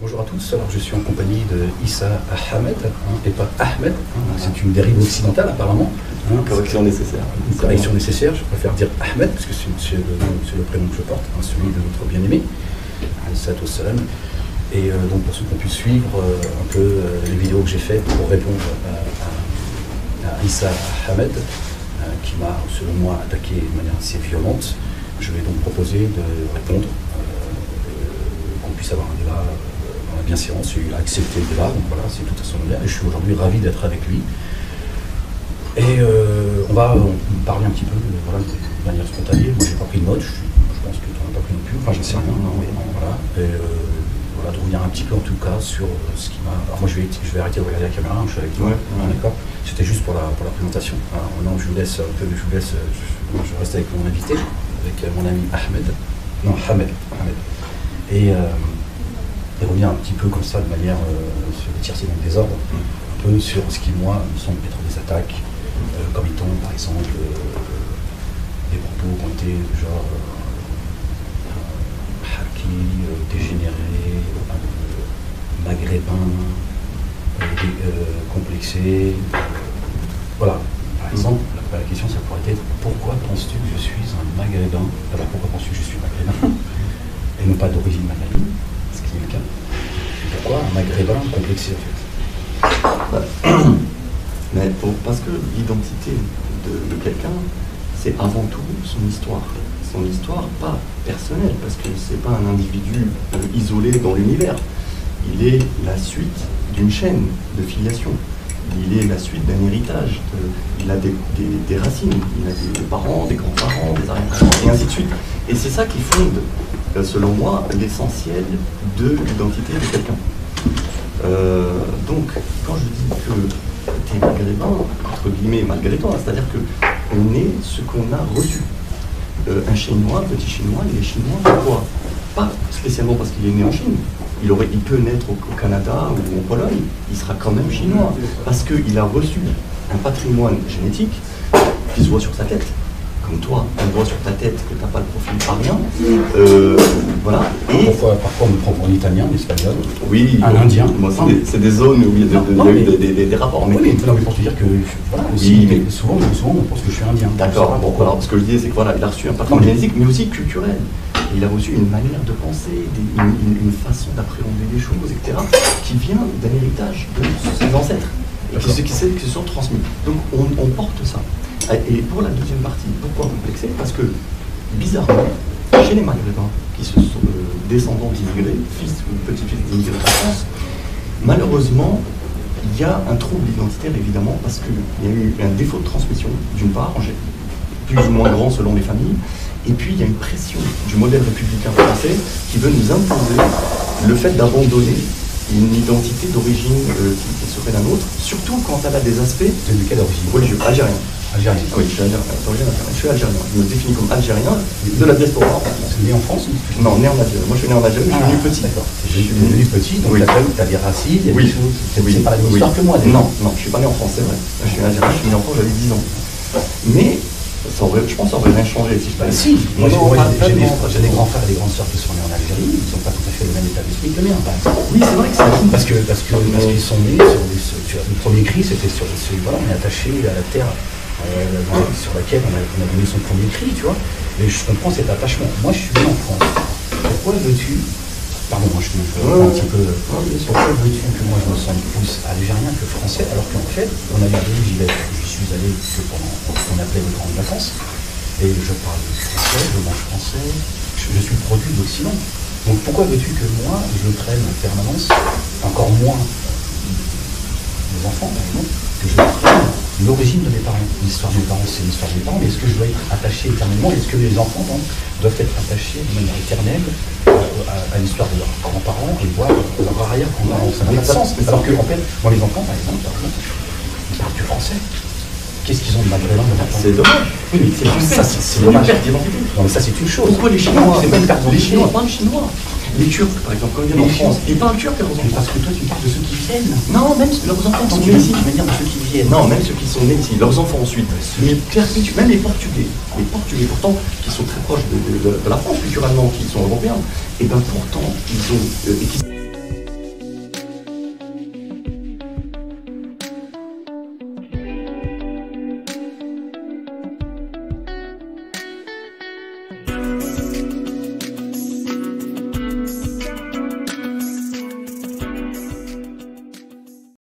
Bonjour à tous, alors je suis en compagnie de Issa Ahmed, et pas Ahmed, c'est une dérive occidentale apparemment. Correction nécessaire. Une correction nécessaire, je préfère dire Ahmed, parce que c'est le prénom que je porte, celui de notre bien-aimé, alayhi salam. Et donc pour ceux qui ont pu suivre un peu les vidéos que j'ai faites pour répondre à Issa Ahmed, qui m'a, selon moi, attaqué de manière assez violente, je vais donc proposer de répondre, qu'on puisse avoir un débat dans la bienséance. Il a accepté le débat, donc voilà, c'est tout à son honneur, et je suis aujourd'hui ravi d'être avec lui. Et on va parler un petit peu voilà, de manière spontanée. Moi, j'ai pas pris de notes, je pense que tu n'en as pas pris non plus, enfin, j'en sais rien, non, mais voilà. Et, voilà, de revenir un petit peu en tout cas sur ce qui m'a... Alors moi je vais arrêter de regarder la caméra, je suis avec toi, d'accord. C'était juste pour la présentation. Alors maintenant je vous laisse un peu, je reste avec mon invité, avec mon ami Ahmed, non Hamed. Et revenir un petit peu comme ça de manière sur le tiercé dans le désordre, un peu sur ce qui moi me semble être des attaques, comme étant par exemple des propos qui ont été genre dégénérés, maghrébins, complexés. Voilà. Par exemple, la question, ça pourrait être pourquoi penses-tu que je suis un maghrébin? Alors pourquoi penses-tu que je suis maghrébin et non pas d'origine maghrébine, ce qui est le cas? Pourquoi un maghrébin complexé en fait? Mais parce que l'identité de quelqu'un, c'est avant tout son histoire. Son histoire, pas personnelle, parce que c'est pas un individu isolé dans l'univers. Il est la suite d'une chaîne de filiation. Il est la suite d'un héritage. Il a des racines. Il a des parents, des grands-parents, des arrière-parents, et ainsi de suite. Et c'est ça qui fonde, selon moi, l'essentiel de l'identité de quelqu'un. Donc, quand je dis que tu es maghrébin, entre guillemets, malgré toi, c'est-à-dire qu'on est ce qu'on a reçu. Un Chinois, petit Chinois, il est Chinois pourquoi? Pas spécialement parce qu'il est né en Chine. Il peut naître au Canada ou en Pologne, il sera quand même chinois. Parce qu'il a reçu un patrimoine génétique qui se voit sur sa tête. Comme toi, on voit sur ta tête que tu n'as pas le profil parisien. Voilà. Et parfois on me prend pour un italien, un espagnol, oui, un indien. C'est des zones où il y a des rapports. Mais oui, non, mais pour te dire que voilà, aussi, oui, mais souvent on pense que je suis indien. D'accord. Bon, alors, ce que je disais, c'est que voilà, il a reçu un patrimoine génétique, mais aussi culturel. Et il a reçu une manière de penser, une façon d'appréhender les choses, etc., qui vient d'un héritage de ses ancêtres, qui se sont transmis. Donc on porte ça. Et pour la deuxième partie, pourquoi complexer? Parce que, bizarrement, chez les Maghrébins, qui sont descendants d'immigrés, fils ou petits-fils d'immigrés en France, malheureusement, il y a un trouble identitaire, évidemment, parce qu'il y a eu un défaut de transmission, d'une part, plus ou moins grand selon les familles, et puis il y a une pression du modèle républicain français qui veut nous imposer le fait d'abandonner une identité d'origine qui serait la nôtre, surtout quand elle a des aspects... De quelle origine? Religieux, algérien. Algérien. Oui, je suis algérien. Je suis algérien. Je me définis comme algérien de la diaspora. C'est né en France? Non, né en Algérie. Moi, je suis né en Algérie, je suis venu petit. D'accord. Je suis venu petit, donc tu as des racines, il y a des choses. C'est pas la même histoire que moi. Non, je suis pas né en France, c'est vrai. Je suis algérien, je suis né en France, j'avais 10 ans. Mais je pense que ça aurait rien changé si je parlais. Si, moi j'ai des grands frères et des grandes sœurs qui sont nés en Algérie, ils ne sont pas tout à fait le même état d'esprit que le mien, par exemple. Oui, c'est vrai que c'est parce qu'ils sont nés sur le premier cri, c'était sur voilà, on est attaché à la terre sur laquelle on a donné son premier cri, tu vois. Et je comprends cet attachement. Moi, je suis né en France. Pourquoi veux-tu... Pardon, moi je me fais un petit peu... Pourquoi veux-tu que moi je me sente plus algérien que français, alors qu'en fait, on a eu j'y suis allé que pendant ce qu'on appelait les grandes vacances, et je parle français, je mange français, je suis produit d'Occident. Donc pourquoi veux-tu que moi, je prenne en permanence, encore moins mes enfants par exemple, que je prenne l'origine de mes parents? L'histoire de mes parents, c'est l'histoire de mes parents, mais est-ce que je dois être attaché éternellement? Est-ce que les enfants donc, doivent être attachés de manière éternelle à l'histoire de leurs grands-parents et voir leur arrière-grands-parents? Ça n'a pas de sens. Alors que, en fait, moi, les enfants, par exemple, ils parlent du français. Qu'est-ce qu'ils ont de maghrébin? C'est dommage. Oui, mais c'est dommage. Non, mais ça, c'est une chose. Pourquoi les Chinois? C'est pas une perte Les Chinois parlent chinois. Les Turcs, par exemple, quand ils viennent en France, ils parlent turc à leurs enfants. Parce que toi, tu parles de ceux qui viennent. Non, même leurs enfants sont tu nés ici. Tu veux dire de ceux qui viennent. Non, même ceux qui sont nés ici, leurs enfants ensuite. Mais même les Portugais, pourtant, qui sont très proches de la France culturellement, qui sont européens, et bien pourtant, ils ont...